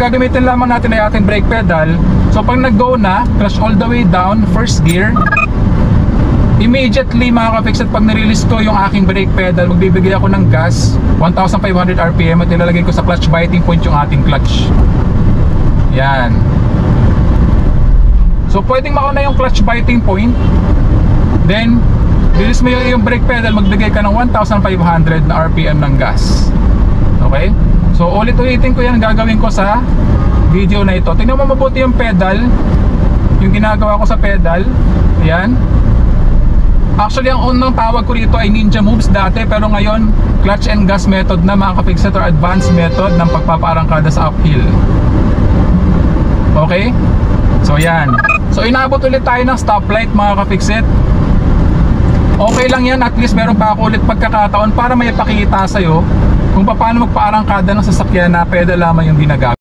Gagamitin lamang natin ay ating brake pedal. So pag nag-go na, clutch all the way down, first gear. Immediately mga ka-fixit, pag nirelease ko yung aking brake pedal, magbibigay ako ng gas 1,500 RPM at nilalagay ko sa clutch biting point yung ating clutch. Yan. So pwedeng mauna yung clutch biting point. Then release mo yung brake pedal, magbigay ka ng 1,500 na RPM ng gas. Okay? So ulit-ulitin ko yan, gagawin ko sa video na ito. Tingnan mo mabuti yung pedal, yung ginagawa ko sa pedal. Ayan. Actually ang unang tawag ko rito ay ninja moves dati, pero ngayon clutch and gas method na mga ka-fixit, or advanced method ng pagpaparangkada sa uphill. Okay? So yan. So inabot ulit tayo ng stoplight mga ka-fixit. Okay lang yan, at least meron pa ako ulit pagkakataon para may pakita sa'yo kung paano magpaarangkada ng sasakyan na pedal lamang yung ginagawa.